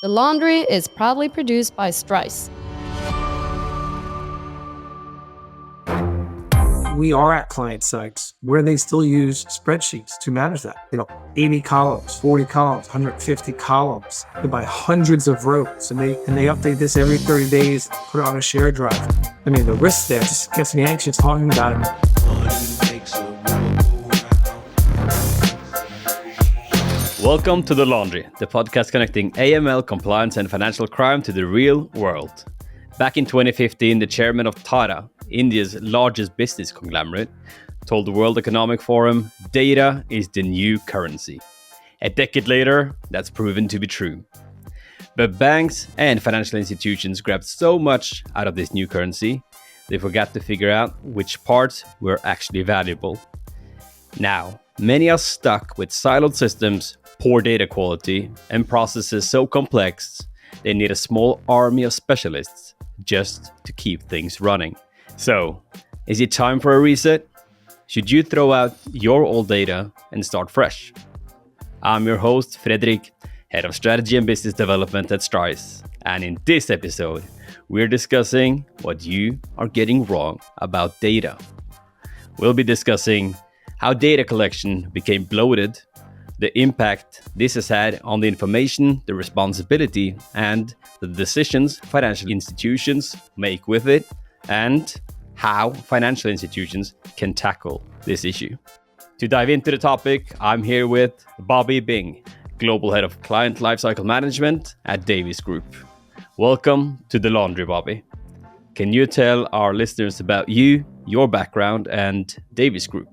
The Laundry is proudly produced by Strise. We are at client sites where they still use spreadsheets to manage that. 80 columns, 40 columns, 150 columns. They buy hundreds of rows and they update this every 30 days, put it on a shared drive. The risk there just gets me anxious talking about it. Welcome to The Laundry, the podcast connecting AML, compliance and financial crime to the real world. Back in 2015, the chairman of Tata, India's largest business conglomerate, told the World Economic Forum, data is the new currency. A decade later, that's proven to be true. But banks and financial institutions grabbed so much out of this new currency, they forgot to figure out which parts were actually valuable. Now, many are stuck with siloed systems, poor data quality, and processes so complex, they need a small army of specialists just to keep things running. So, is it time for a reset? Should you throw out your old data and start fresh? I'm your host, Fredrik, Head of Strategy and Business Development at Strise. And in this episode, we're discussing what you are getting wrong about data. We'll be discussing how data collection became bloated, the impact this has had on the information, the responsibility, and the decisions financial institutions make with it, and how financial institutions can tackle this issue. To dive into the topic, I'm here with Bobby Bing, Global Head of Client Lifecycle Management at Davies Group. Welcome to The Laundry, Bobby. Can you tell our listeners about you, your background, and Davies Group?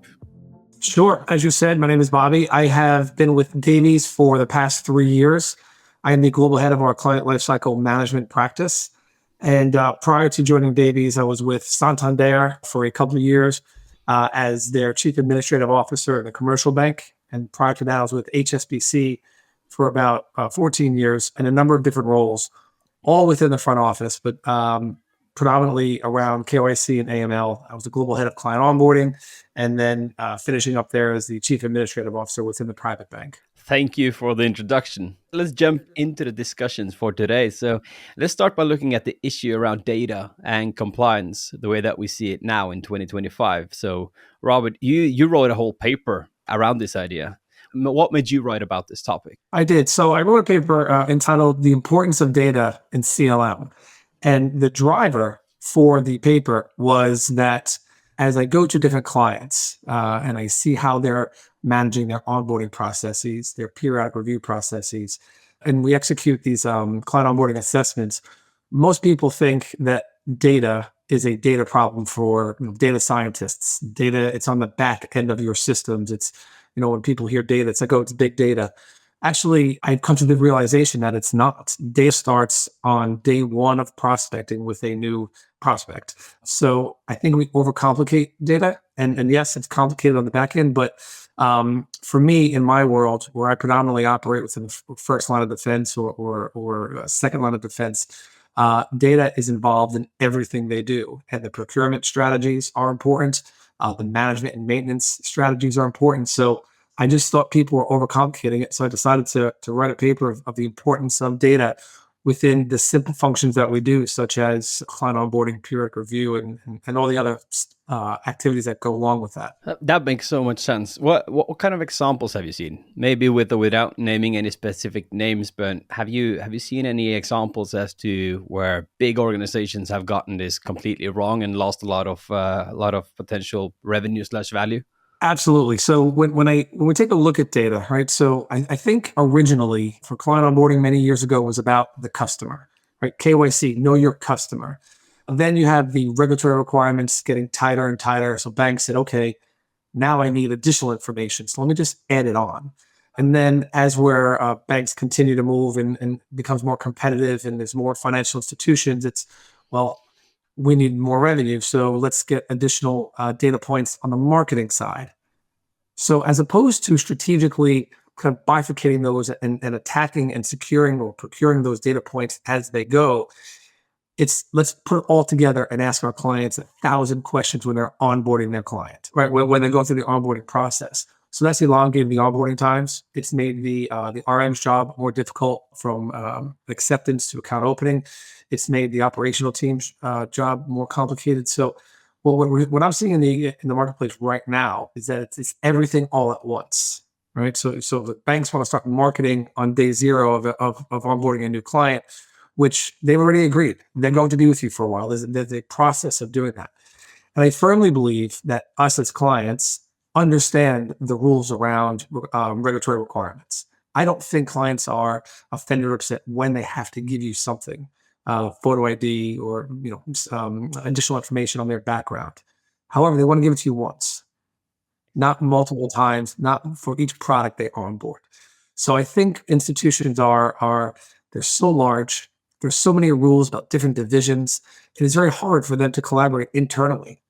Sure. As you said, my name is Bobby. I have been with Davies for the past 3 years. I am the global head of our client lifecycle management practice. And prior to joining Davies, I was with Santander for a couple of years as their chief administrative officer in the commercial bank. And prior to that, I was with HSBC for about 14 years in a number of different roles, all within the front office, but predominantly around KYC and AML. I was the global head of client onboarding, and then finishing up there as the chief administrative officer within the private bank. Thank you for the introduction. Let's jump into the discussions for today. So let's start by looking at the issue around data and compliance, the way that we see it now in 2025. So Robert, you wrote a whole paper around this idea. What made you write about this topic? I did. So I wrote a paper entitled The Importance of Data in CLM. And the driver for the paper was that as I go to different clients and I see how they're managing their onboarding processes, their periodic review processes, and we execute these client onboarding assessments, most people think that data is a data problem for data scientists. Data, it's on the back end of your systems. It's, when people hear data, it's like, oh, it's big data. Actually, I've come to the realization that it's not. Data starts on day one of prospecting with a new prospect. So I think we overcomplicate data. And yes, it's complicated on the back end. But for me, in my world, where I predominantly operate within the first line of defense or second line of defense, data is involved in everything they do. And the procurement strategies are important. The management and maintenance strategies are important. So I just thought people were overcomplicating it. So I decided to write a paper of the importance of data within the simple functions that we do, such as client onboarding, periodic review, and all the other activities that go along with that. That makes so much sense. What kind of examples have you seen? Maybe with or without naming any specific names, but have you seen any examples as to where big organizations have gotten this completely wrong and lost a lot of potential revenue/value? Absolutely. So when we take a look at data, right? So I think originally for client onboarding many years ago was about the customer, right? KYC, know your customer. And then you have the regulatory requirements getting tighter and tighter. So banks said, okay, now I need additional information. So let me just add it on. And then as where banks continue to move and becomes more competitive and there's more financial institutions, it's, well, we need more revenue, so let's get additional data points on the marketing side. So as opposed to strategically kind of bifurcating those and attacking and securing or procuring those data points as they go, it's let's put it all together and ask our clients 1,000 questions when they're onboarding their client, right? When they go through the onboarding process. So that's elongated the onboarding times. It's made the RM's job more difficult from acceptance to account opening. It's made the operational team's job more complicated. So what I'm seeing in the marketplace right now is that it's everything all at once, right? So the banks want to start marketing on day zero of onboarding a new client, which they've already agreed they're going to be with you for a while. There's a process of doing that. And I firmly believe that us as clients understand the rules around regulatory requirements. I don't think clients are offended or upset when they have to give you something, photo ID or additional information on their background. However, they want to give it to you once, not multiple times, not for each product they onboard. So I think institutions they're so large. There's so many rules about different divisions. It is very hard for them to collaborate internally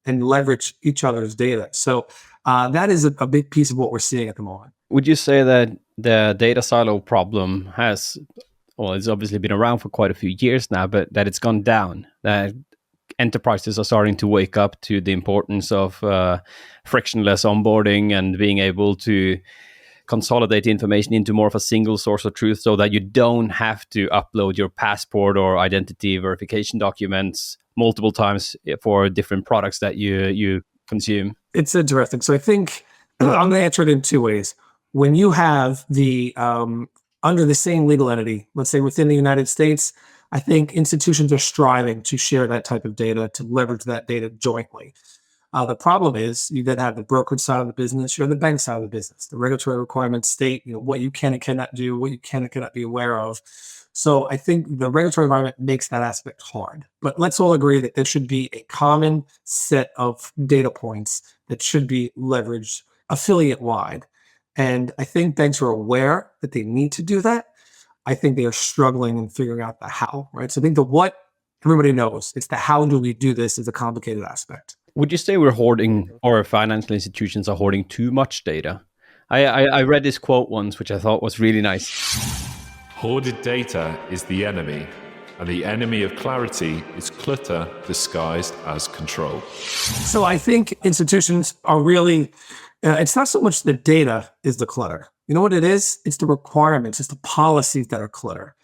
and leverage each other's data. So that is a big piece of what we're seeing at the moment. Would you say that the data silo problem it's obviously been around for quite a few years now, but that it's gone down, that enterprises are starting to wake up to the importance of frictionless onboarding and being able to consolidate the information into more of a single source of truth so that you don't have to upload your passport or identity verification documents multiple times for different products that you consume? It's interesting. So I think I'm going to answer it in two ways. When you have the under the same legal entity, let's say within the United States, I think institutions are striving to share that type of data, to leverage that data jointly. The problem is you then have the brokerage side of the business, you have the bank side of the business. The regulatory requirements state what you can and cannot do, what you can and cannot be aware of. So I think the regulatory environment makes that aspect hard. But let's all agree that there should be a common set of data points that should be leveraged affiliate-wide. And I think banks are aware that they need to do that. I think they are struggling in figuring out the how, right? So I think the what, everybody knows. It's the how do we do this is a complicated aspect. Would you say we're hoarding, or financial institutions are hoarding too much data? I read this quote once, which I thought was really nice. Hoarded data is the enemy, and the enemy of clarity is clutter disguised as control. So I think institutions are really, it's not so much the data is the clutter. You know what it is? It's the requirements, it's the policies that are clutter.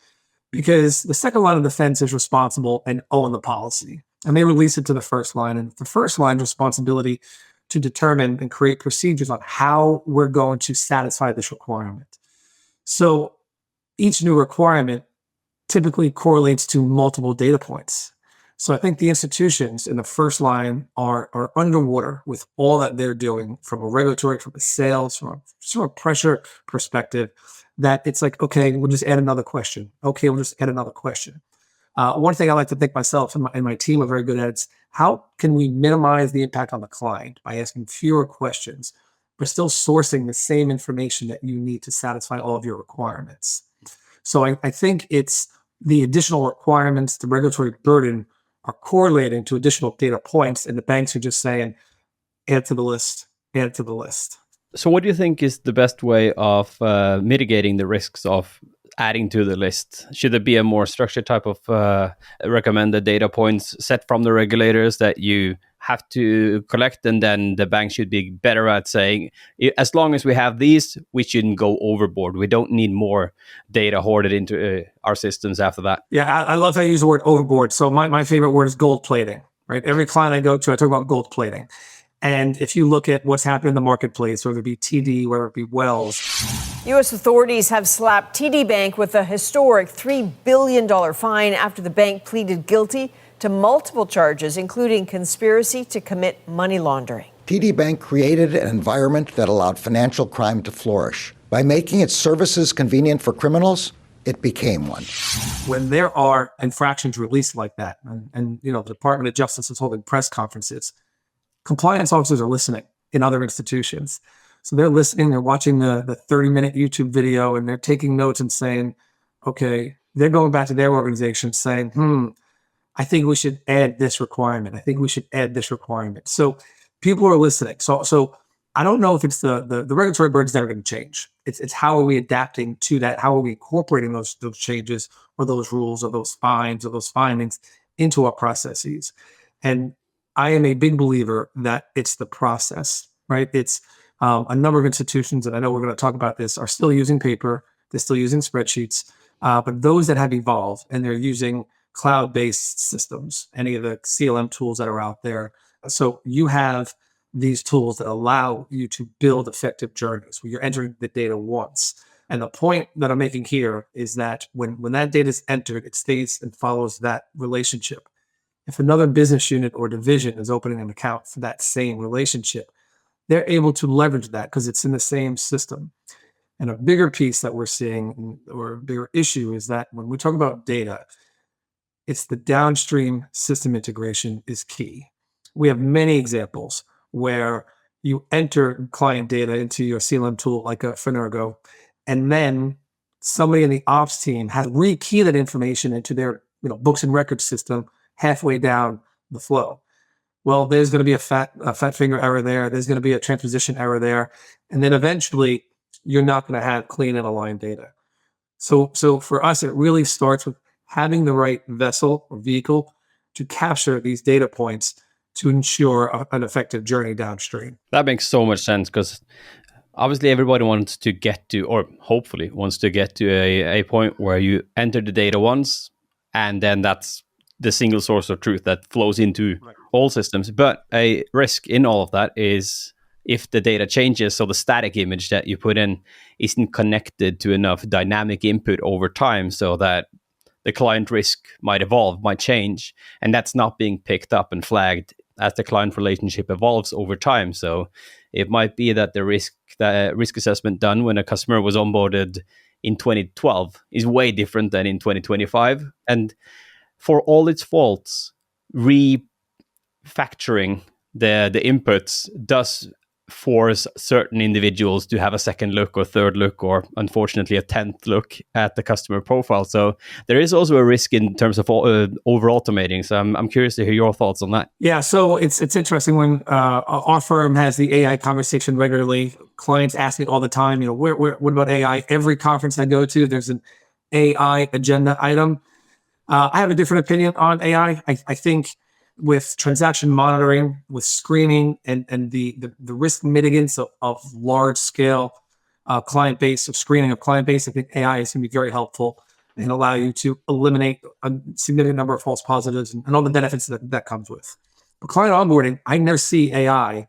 Because the second line of defense is responsible and own the policy. And they release it to the first line. And the first line responsibility to determine and create procedures on how we're going to satisfy this requirement. So each new requirement typically correlates to multiple data points. So I think the institutions in the first line are underwater with all that they're doing from a regulatory, from a sales, from a pressure perspective, that it's like, okay, we'll just add another question. Okay, we'll just add another question. One thing I like to think myself and my team are very good at is how can we minimize the impact on the client by asking fewer questions, but still sourcing the same information that you need to satisfy all of your requirements. So I think it's the additional requirements, the regulatory burden are correlating to additional data points, and the banks are just saying, add to the list, add to the list. So what do you think is the best way of mitigating the risks of adding to the list? Should there be a more structured type of recommended data points set from the regulators that you have to collect, and then the bank should be better at saying, as long as we have these, we shouldn't go overboard. We don't need more data hoarded into our systems after that. Yeah, I love how you use the word overboard. So my favorite word is gold plating, right? Every client I go to, I talk about gold plating. And if you look at what's happened in the marketplace, whether it be TD, whether it be Wells. U.S. authorities have slapped TD Bank with a historic $3 billion fine after the bank pleaded guilty to multiple charges, including conspiracy to commit money laundering. TD Bank created an environment that allowed financial crime to flourish. By making its services convenient for criminals, it became one. When there are infractions released like that, and the Department of Justice is holding press conferences, compliance officers are listening in other institutions. So they're listening, they're watching the 30-minute YouTube video, and they're taking notes and saying, okay, they're going back to their organization saying, I think we should add this requirement. I think we should add this requirement. So people are listening. So I don't know if it's the regulatory burden's never going to change. It's how are we adapting to that? How are we incorporating those changes or those rules or those fines or those findings into our processes? And I am a big believer that it's the process, right? It's A number of institutions, and I know we're going to talk about this, are still using paper. They're still using spreadsheets. But those that have evolved and they're using cloud-based systems, any of the CLM tools that are out there. So you have these tools that allow you to build effective journeys where you're entering the data once. And the point that I'm making here is that when that data is entered, it stays and follows that relationship. If another business unit or division is opening an account for that same relationship, they're able to leverage that because it's in the same system. And a bigger piece that we're seeing, or a bigger issue, is that when we talk about data, it's the downstream system integration is key. We have many examples where you enter client data into your CLM tool like a Finergo, and then somebody in the ops team has rekey that information into their books and records system halfway down the flow. Well, there's going to be a fat finger error there. There's going to be a transposition error there. And then eventually you're not going to have clean and aligned data. So for us, it really starts with having the right vessel or vehicle to capture these data points to ensure an effective journey downstream. That makes so much sense, because obviously everybody wants to get to, or hopefully wants to get to a point where you enter the data once, and then that's the single source of truth that flows into all systems. But a risk in all of that is if the data changes, so the static image that you put in isn't connected to enough dynamic input over time, so that the client risk might evolve, might change, and that's not being picked up and flagged as the client relationship evolves over time. So it might be that the risk assessment done when a customer was onboarded in 2012 is way different than in 2025. And for all its faults, refactoring the inputs does force certain individuals to have a second look or third look, or unfortunately a 10th look at the customer profile. So there is also a risk in terms of over automating. So I'm curious to hear your thoughts on that. Yeah, so it's interesting when our firm has the AI conversation regularly. Clients ask me all the time, what about AI? Every conference I go to, there's an AI agenda item. I have a different opinion on AI. I think with transaction monitoring, with screening, and the risk mitigants of large scale client base, of screening of client base, I think AI is going to be very helpful and allow you to eliminate a significant number of false positives and all the benefits that comes with. But client onboarding, I never see AI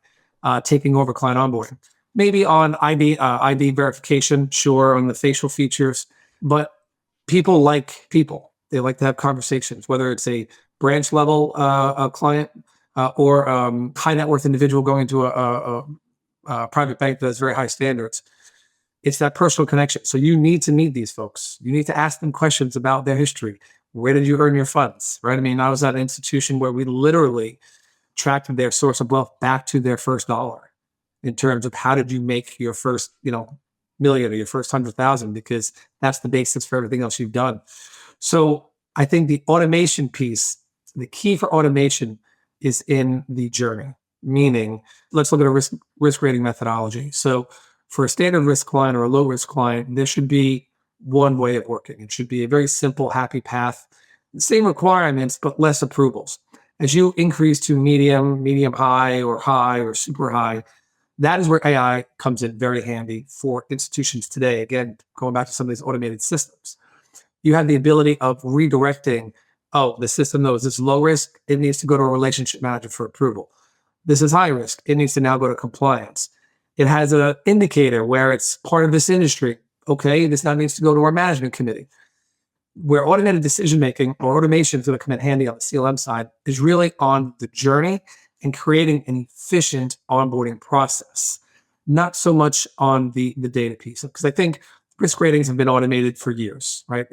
taking over client onboarding. Maybe on ID verification, sure, on the facial features, but people like people. They like to have conversations, whether it's a branch level client or high net worth individual going to a private bank that has very high standards. It's that personal connection. So you need to meet these folks. You need to ask them questions about their history. Where did you earn your funds, right? I mean, I was at an institution where we literally tracked their source of wealth back to their first dollar in terms of how did you make your first, million or your first 100,000, because that's the basics for everything else you've done. So I think the automation piece, the key for automation is in the journey, meaning let's look at a risk rating methodology. So for a standard risk client or a low risk client, there should be one way of working. It should be a very simple, happy path, same requirements, but less approvals. As you increase to medium high, or super high, that is where AI comes in very handy for institutions today. Again, going back to some of these automated systems. You have the ability of redirecting, the system knows this is low risk, it needs to go to a relationship manager for approval. This is high risk, it needs to now go to compliance. It has an indicator where it's part of this industry. Okay, this now needs to go to our management committee. Where automated decision-making or automation is going to come in handy on the CLM side is really on the journey and creating an efficient onboarding process, not so much on the data piece. Because I think risk ratings have been automated for years, right?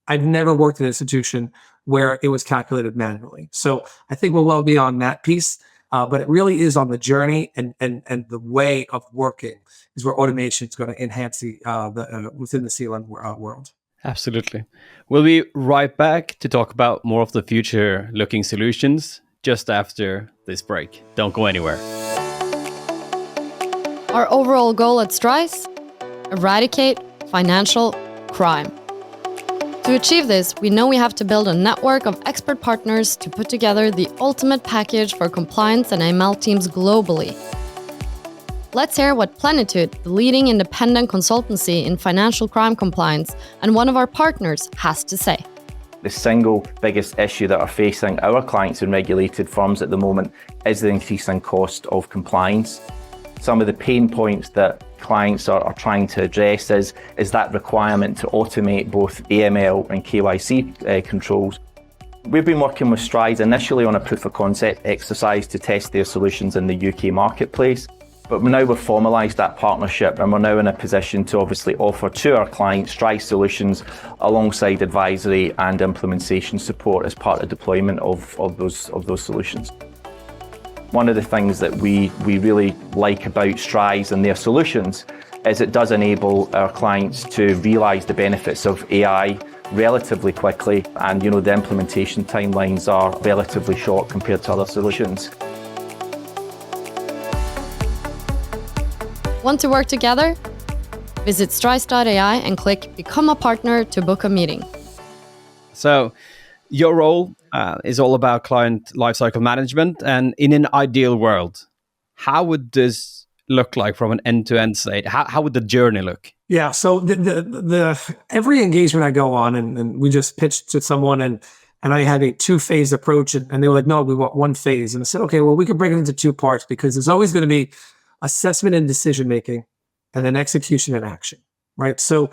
I've never worked in an institution where it was calculated manually. So I think we're well beyond that piece, but it really is on the journey and the way of working is where automation is going to enhance within the CLM world. Absolutely. We'll be right back to talk about more of the future-looking solutions just after this break. Don't go anywhere. Our overall goal at Strise? Eradicate financial crime. To achieve this, we know we have to build a network of expert partners to put together the ultimate package for compliance and AML teams globally. Let's hear what Plenitude, the leading independent consultancy in financial crime compliance, and one of our partners has to say. The single biggest issue that are facing our clients in regulated firms at the moment is the increasing cost of compliance. Some of the pain points that clients are trying to address is that requirement to automate both AML and KYC controls. We've been working with Strise initially on a proof of concept exercise to test their solutions in the UK marketplace. But now we've formalised that partnership and we're now in a position to obviously offer to our clients Strise solutions alongside advisory and implementation support as part of deployment of those solutions. One of the things that we really like about Strise and their solutions is it does enable our clients to realise the benefits of AI relatively quickly, and the implementation timelines are relatively short compared to other solutions. Want to work together? Visit Strise.ai and click Become a Partner to book a meeting. So your role is all about client lifecycle management. And in an ideal world, how would this look like from an end-to-end state? How would the journey look? Yeah, so the every engagement I go on, and we just pitched to someone, and I had a 2-phase approach, and they were like, no, we want 1 phase. And I said, okay, well, we could break it into 2 parts because there's always going to be assessment and decision-making, and then execution and action, right? So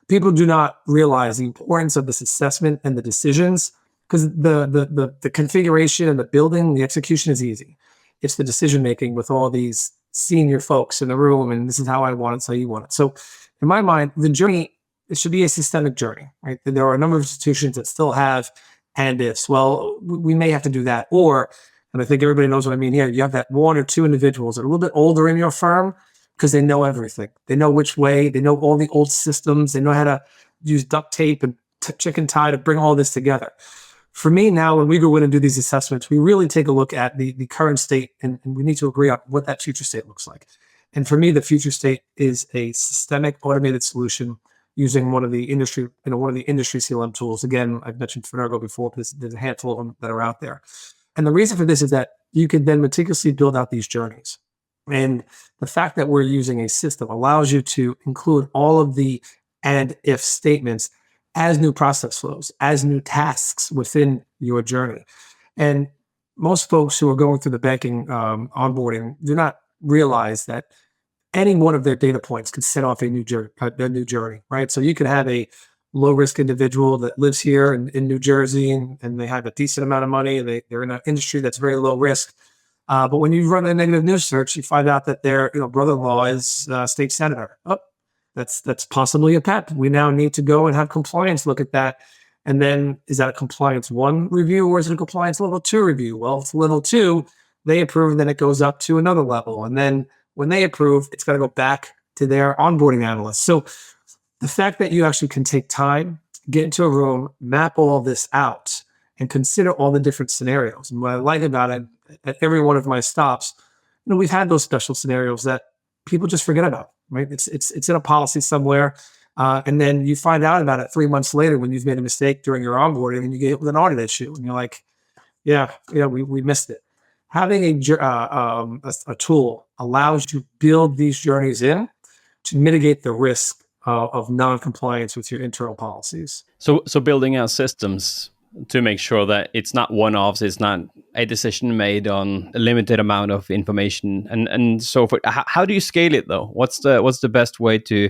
people do not realize the importance of this assessment and the decisions, because the configuration and the building, the execution is easy. It's the decision-making with all these senior folks in the room, and this is how I want it, so you want it. So in my mind, the journey, it should be a systemic journey, right? There are a number of institutions that still have and ifs. Well, we may have to do that, or, and I think everybody knows what I mean here, you have that 1 or 2 individuals that are a little bit older in your firm because they know everything. They know which way, they know all the old systems, they know how to use duct tape and chicken tie to bring all this together. For me now, when we go in and do these assessments, we really take a look at the current state, and we need to agree on what that future state looks like. And for me, the future state is a systemic automated solution using one of the industry CLM tools. Again, I've mentioned Finergo before, but there's a handful of them that are out there. And the reason for this is that you can then meticulously build out these journeys. And the fact that we're using a system allows you to include all of the and if statements as new process flows, as new tasks within your journey. And most folks who are going through the banking onboarding do not realize that any one of their data points could set off a new journey, right? So you could have a low-risk individual that lives here in New Jersey, and they have a decent amount of money, and they're in an industry that's very low risk. But when you run a negative news search, you find out that their brother-in-law is a state senator. Oh, that's possibly a pet. We now need to go and have compliance look at that. And then, is that a compliance 1 review, or is it a compliance level 2 review? Well, if it's level 2, they approve, and then it goes up to another level. And then when they approve, it's got to go back to their onboarding analyst. So the fact that you actually can take time, get into a room, map all this out, and consider all the different scenarios. And what I like about it, at every one of my stops, we've had those special scenarios that people just forget about, right? It's in a policy somewhere. And then you find out about it 3 months later when you've made a mistake during your onboarding, and you get hit with an audit issue, and you're like, we missed it. Having a tool allows you to build these journeys in to mitigate the risk of non-compliance with your internal policies. So building out systems to make sure that it's not one-offs, it's not a decision made on a limited amount of information and so forth. How do you scale it though? What's the best way to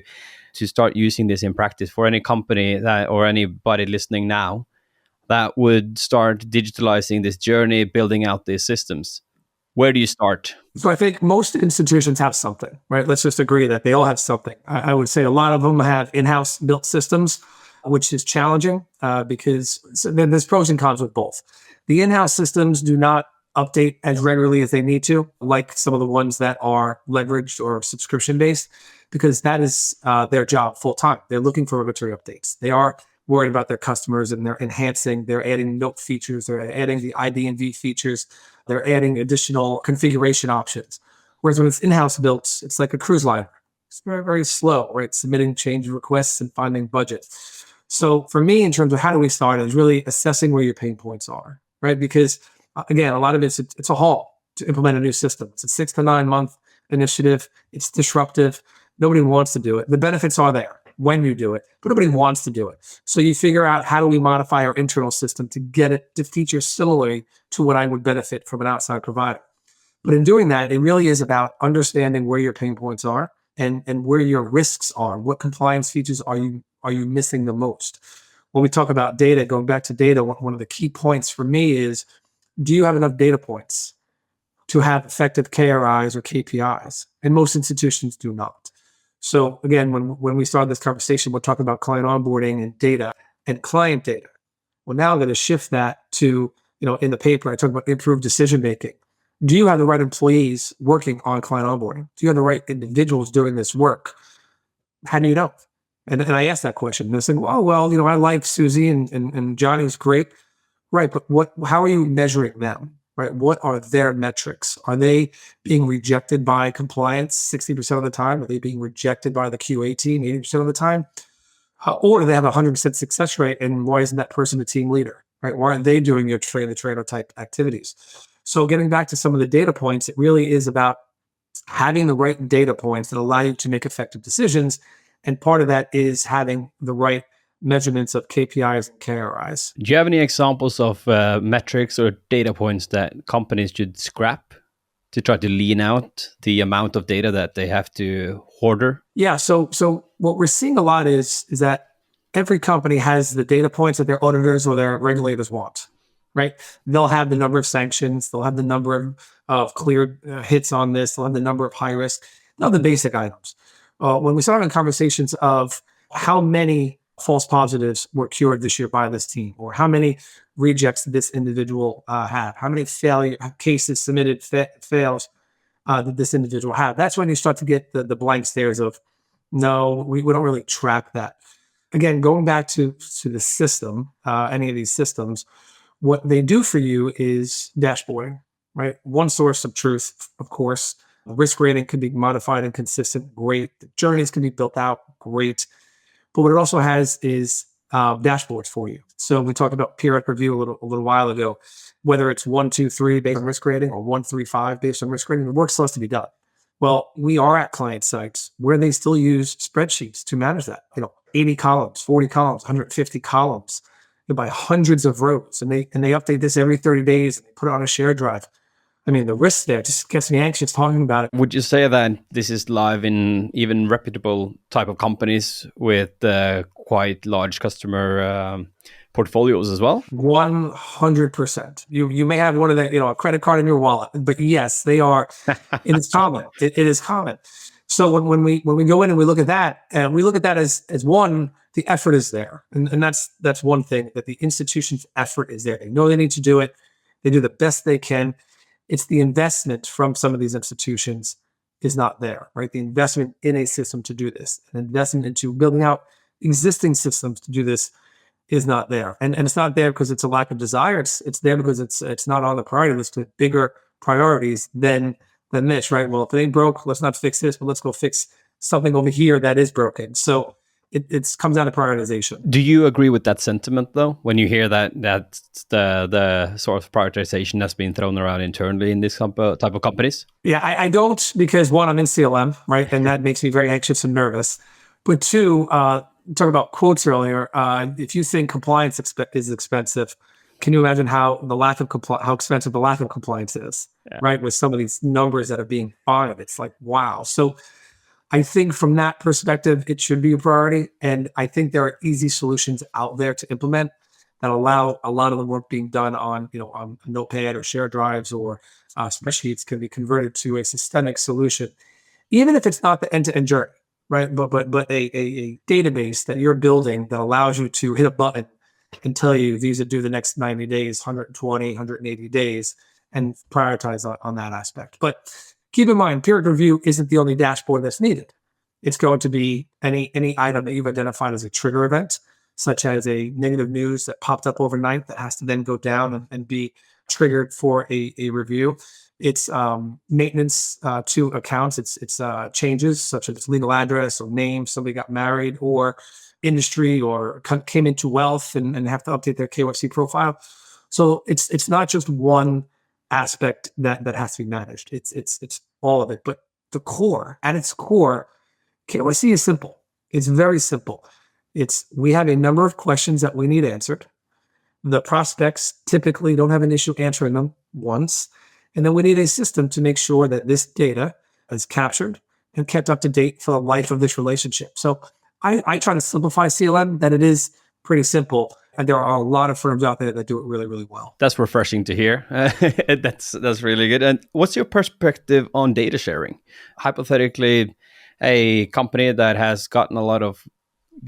start using this in practice for any company that, or anybody listening now, that would start digitalizing this journey, building out these systems? Where do you start? So I think most institutions have something, right? Let's just agree that they all have something. I would say a lot of them have in-house built systems, which is challenging because there's pros and cons with both. The in-house systems do not update as regularly as they need to, like some of the ones that are leveraged or subscription-based, because that is their job full-time. They're looking for regulatory updates. They are worried about their customers, and they're enhancing, they're adding note features, they're adding the ID&V features, they're adding additional configuration options. Whereas when it's in-house built, it's like a cruise liner. It's very, very slow, right? Submitting change requests and finding budgets. So for me, in terms of how do we start, is really assessing where your pain points are, right? Because again, a lot of it's a haul to implement a new system. It's a 6 to 9 month initiative. It's disruptive. Nobody wants to do it. The benefits are there when you do it, but nobody wants to do it. So you figure out, how do we modify our internal system to get it to feature similarly to what I would benefit from an outside provider. But in doing that, it really is about understanding where your pain points are and where your risks are. What compliance features are you missing the most? When we talk about data, going back to data, one of the key points for me is, do you have enough data points to have effective KRIs or KPIs? And most institutions do not. So again, when we started this conversation, we're talking about client onboarding and data and client data. Well, now I'm going to shift that to, in the paper, I talk about improved decision-making. Do you have the right employees working on client onboarding? Do you have the right individuals doing this work? How do you know? And I asked that question. And they're saying, oh, well, I like Susie and Johnny's great. Right, but how are you measuring them? Right, what are their metrics? Are they being rejected by compliance 60% of the time? Are they being rejected by the QA team 80% of the time? Or do they have a 100% success rate? And why isn't that person a team leader? Right, why aren't they doing your train-the-trainer type activities? So getting back to some of the data points, it really is about having the right data points that allow you to make effective decisions. And part of that is having the right measurements of KPIs and KRIs. Do you have any examples of metrics or data points that companies should scrap to try to lean out the amount of data that they have to hoarder? Yeah, so what we're seeing a lot is that every company has the data points that their auditors or their regulators want, right? They'll have the number of sanctions, they'll have the number of cleared hits on this, they'll have the number of high risk, they'll have the basic items. When we start having conversations of how many false positives were cured this year by this team, or how many rejects did this individual have, how many failure cases submitted fails did this individual have, that's when you start to get the blank stares of, no, we don't really track that. Again, going back to the system, any of these systems, what they do for you is dashboarding, right? One source of truth, of course. Risk rating can be modified and consistent, great. The journeys can be built out, great. But what it also has is dashboards for you. So we talked about peer review a little while ago, whether it's 1, 2, 3 based on risk rating or 1, 3, 5 based on risk rating, the work still has to be done. Well, we are at client sites where they still use spreadsheets to manage that. 80 columns, 40 columns, 150 columns, by hundreds of rows, and they update this every 30 days and they put it on a shared drive. I mean, the risk there just gets me anxious talking about it. Would you say that this is live in even reputable type of companies with quite large customer portfolios as well? 100%. You may have one of the, a credit card in your wallet, but yes, they are. And it's common. It is common. So when we go in and we look at that, and we look at that as one, the effort is there, and that's one thing, that the institution's effort is there. They know they need to do it. They do the best they can. It's the investment from some of these institutions is not there, right? The investment in a system to do this, an investment into building out existing systems to do this is not there. And it's not there because it's a lack of desire. It's there because it's not on the priority list with bigger priorities than this, right? Well, if it ain't broke, let's not fix this, but let's go fix something over here that is broken. So it comes down to prioritization. Do you agree with that sentiment, though, when you hear that the sort of prioritization that's been thrown around internally in this type of companies? Yeah, I don't, because one, I'm in CLM, right? And that makes me very anxious and nervous. But two, talking about quotes earlier, if you think compliance is expensive, can you imagine how expensive the lack of compliance is, right? With some of these numbers that are being filed, it's like, wow. So I think from that perspective, it should be a priority. And I think there are easy solutions out there to implement that allow a lot of the work being done on Notepad or shared drives or spreadsheets can be converted to a systemic solution, even if it's not the end-to-end journey, right? But a database that you're building that allows you to hit a button and tell you these are due the next 90 days, 120, 180 days, and prioritize on that aspect. But keep in mind, peer review isn't the only dashboard that's needed. It's going to be any item that you've identified as a trigger event, such as a negative news that popped up overnight that has to then go down and be triggered for a review. It's maintenance to accounts. It's changes such as legal address or name, somebody got married, or industry, or came into wealth and have to update their KYC profile. So it's not just one aspect that has to be managed. It's all of it. But the core, at its core, KYC is simple. It's very simple. We have a number of questions that we need answered. The prospects typically don't have an issue answering them once. And then we need a system to make sure that this data is captured and kept up to date for the life of this relationship. So I try to simplify CLM, that it is pretty simple. And there are a lot of firms out there that do it really, really well. That's refreshing to hear. That's really good. And what's your perspective on data sharing? Hypothetically, a company that has gotten a lot of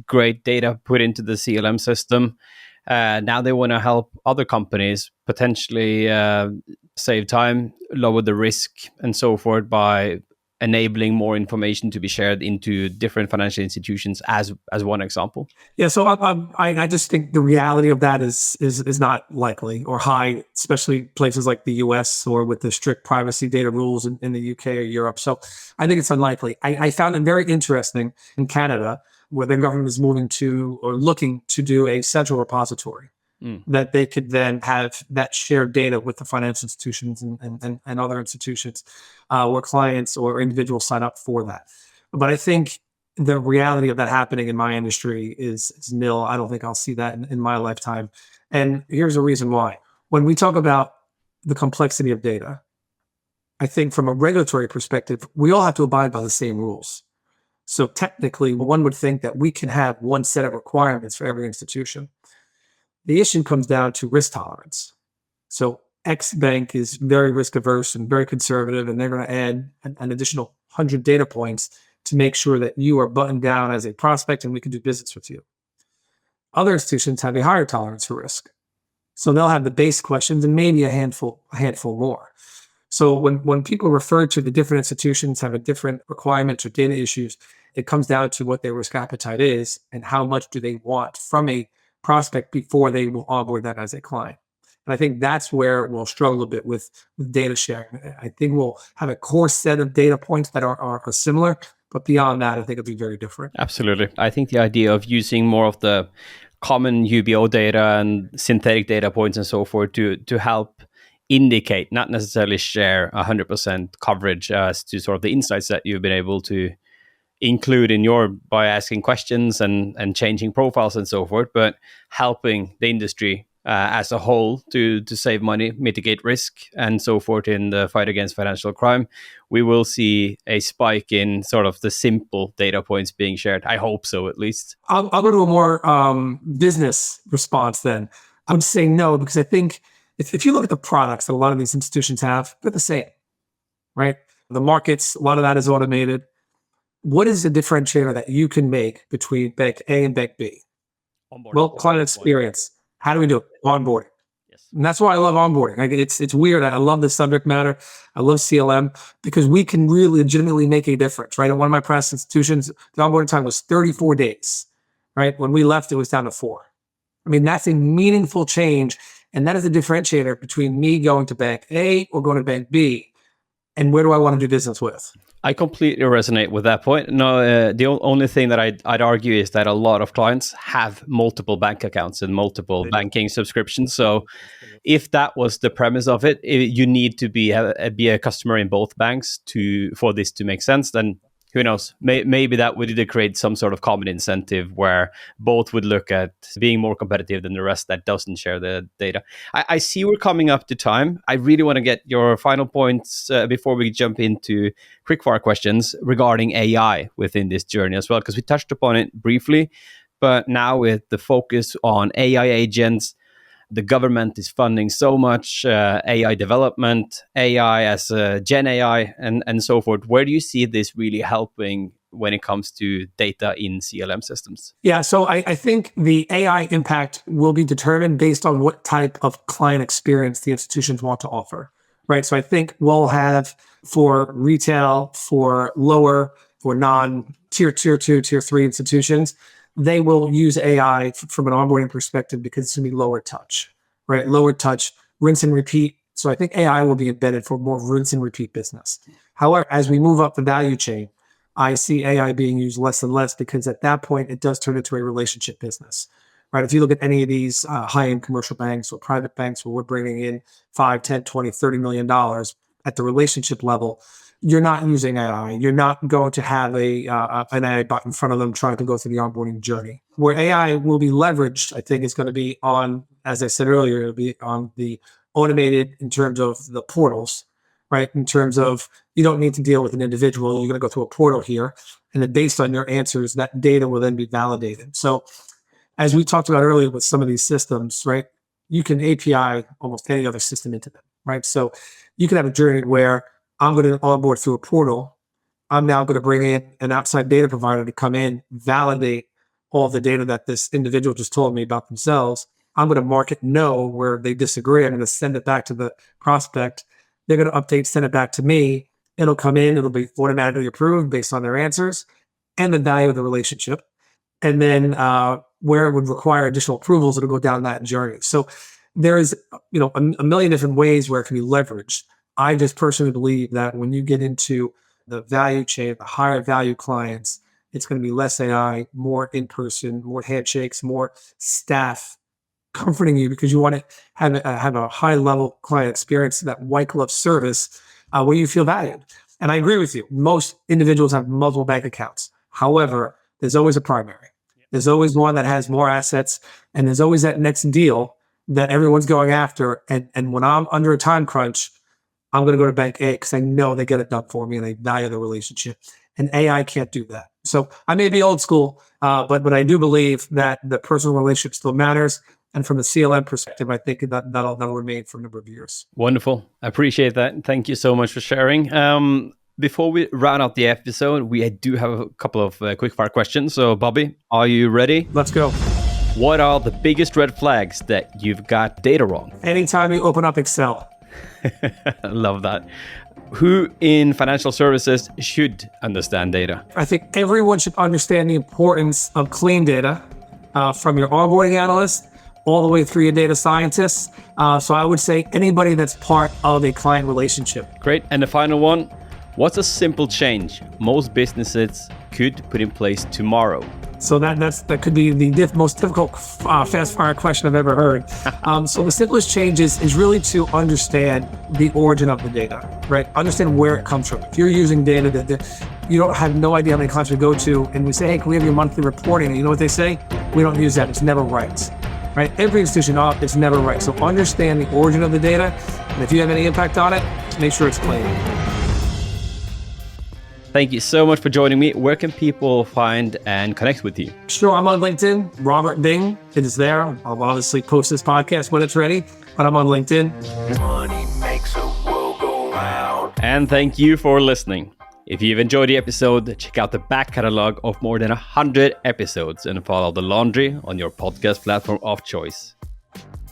great data put into the CLM system, now they want to help other companies potentially save time, lower the risk, and so forth by enabling more information to be shared into different financial institutions as one example? Yeah, so I just think the reality of that is not likely or high, especially places like the US or with the strict privacy data rules in the UK or Europe. So I think it's unlikely. I found it very interesting in Canada, where the government is moving to or looking to do a central repository that they could then have that shared data with the financial institutions and other institutions where clients or individuals sign up for that. But I think the reality of that happening in my industry is nil. I don't think I'll see that in my lifetime. And here's a reason why. When we talk about the complexity of data, I think from a regulatory perspective, we all have to abide by the same rules. So technically, one would think that we can have one set of requirements for every institution. The issue comes down to risk tolerance. So X bank is very risk averse and very conservative, and they're going to add an additional 100 data points to make sure that you are buttoned down as a prospect and we can do business with you. Other institutions have a higher tolerance for risk. So they'll have the base questions and maybe a handful more. So when people refer to the different institutions having different requirements or data issues, it comes down to what their risk appetite is and how much do they want from a prospect before they will onboard that as a client. And I think that's where we'll struggle a bit with data sharing. I think we'll have a core set of data points that are similar, but beyond that, I think it'll be very different. Absolutely. I think the idea of using more of the common UBO data and synthetic data points and so forth to help indicate, not necessarily share 100% coverage as to sort of the insights that you've been able to include by asking questions and changing profiles and so forth, but helping the industry as a whole to save money, mitigate risk, and so forth in the fight against financial crime. We will see a spike in sort of the simple data points being shared. I hope so, at least. I'll go to a more business response then. I would say no, because I think if you look at the products that a lot of these institutions have, they're the same, right? The markets, a lot of that is automated. What is the differentiator that you can make between bank A and bank B? Onboarding. Well, client experience. How do we do it? Onboarding. Yes. And that's why I love onboarding. Like it's weird. I love the subject matter. I love CLM because we can really legitimately make a difference, right? At one of my past institutions, the onboarding time was 34 days, right? When we left, it was down to 4. I mean, that's a meaningful change. And that is a differentiator between me going to bank A or going to bank B. And where do I want to do business with? I completely resonate with that point. No, the only thing that I'd argue is that a lot of clients have multiple bank accounts and multiple banking subscriptions. So if that was the premise of it, you need to be a customer in both banks for this to make sense. Then who knows? Maybe that would create some sort of common incentive where both would look at being more competitive than the rest that doesn't share the data. I see we're coming up to time. I really want to get your final points before we jump into quickfire questions regarding AI within this journey as well, because we touched upon it briefly. But now with the focus on AI agents, the government is funding so much AI development, AI as Gen AI, and so forth. Where do you see this really helping when it comes to data in CLM systems? Yeah, so I think the AI impact will be determined based on what type of client experience the institutions want to offer, right? So I think we'll have for retail, for non-tier 2, tier 3 institutions, they will use AI from an onboarding perspective because it's going to be lower touch, right? Lower touch, rinse and repeat. So I think AI will be embedded for more rinse and repeat business. However, as we move up the value chain, I see AI being used less and less because at that point, it does turn into a relationship business, right? If you look at any of these high-end commercial banks or private banks where we're bringing in $5, $10, $20, $30 million at the relationship level, you're not using AI. You're not going to have an AI bot in front of them trying to go through the onboarding journey. Where AI will be leveraged, I think, is going to be on, as I said earlier, it'll be on the automated in terms of the portals, right? In terms of you don't need to deal with an individual. You're going to go through a portal here. And then based on your answers, that data will then be validated. So as we talked about earlier with some of these systems, right, you can API almost any other system into them, right? So you can have a journey where I'm going to onboard through a portal. I'm now going to bring in an outside data provider to come in, validate all the data that this individual just told me about themselves. I'm going to mark it no where they disagree. I'm going to send it back to the prospect. They're going to update, send it back to me. It'll come in. It'll be automatically approved based on their answers and the value of the relationship. And then where it would require additional approvals, it'll go down that journey. So there is, a million different ways where it can be leveraged. I just personally believe that when you get into the value chain, the higher value clients, it's going to be less AI, more in-person, more handshakes, more staff comforting you because you want to have a high-level client experience, that white glove service where you feel valued. And I agree with you. Most individuals have multiple bank accounts. However, there's always a primary. There's always one that has more assets, and there's always that next deal that everyone's going after. And when I'm under a time crunch, I'm going to go to bank A because I know they get it done for me and they value the relationship. And AI can't do that. So I may be old school, but I do believe that the personal relationship still matters. And from a CLM perspective, I think that'll remain for a number of years. Wonderful. I appreciate that. Thank you so much for sharing. Before we round out the episode, we do have a couple of quick fire questions. So, Bobby, are you ready? Let's go. What are the biggest red flags that you've got data wrong? Anytime you open up Excel. I love that. Who in financial services should understand data? I think everyone should understand the importance of clean data from your onboarding analyst all the way through your data scientists. So I would say anybody that's part of a client relationship. Great. And the final one, what's a simple change most businesses could put in place tomorrow? So that could be the most difficult fast fire question I've ever heard. So the simplest change is really to understand the origin of the data, right? Understand where it comes from. If you're using data that you don't have no idea how many clients we go to, and we say, hey, can we have your monthly reporting? And you know what they say? We don't use that. It's never right. Right? Every institution, it's never right. So understand the origin of the data, and if you have any impact on it, make sure it's clean. Thank you so much for joining me. Where can people find and connect with you? Sure, I'm on LinkedIn, Robert Ding. It is there. I'll obviously post this podcast when it's ready, but I'm on LinkedIn. Money makes the world go round. And thank you for listening. If you've enjoyed the episode, check out the back catalog of more than 100 episodes and follow The Laundry on your podcast platform of choice.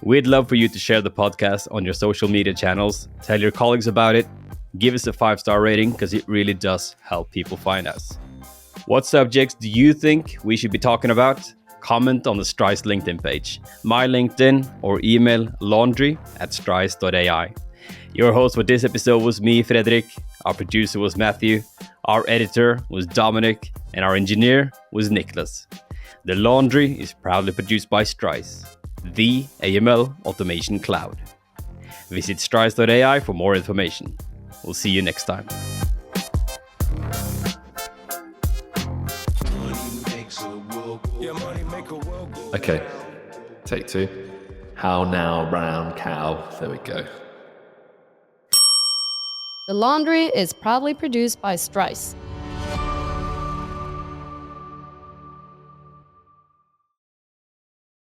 We'd love for you to share the podcast on your social media channels, tell your colleagues about it, give us a 5-star rating because it really does help people find us. What subjects do you think we should be talking about? Comment on the Strise LinkedIn page, my LinkedIn, or email laundry@strise.ai. Your host for this episode was me, Fredrik. Our producer was Matthew. Our editor was Dominic. And our engineer was Nicholas. The Laundry is proudly produced by Strise, the AML automation cloud. Visit strise.ai for more information. We'll see you next time. Okay, take 2. How now, brown cow. There we go. The Laundry is proudly produced by Strise,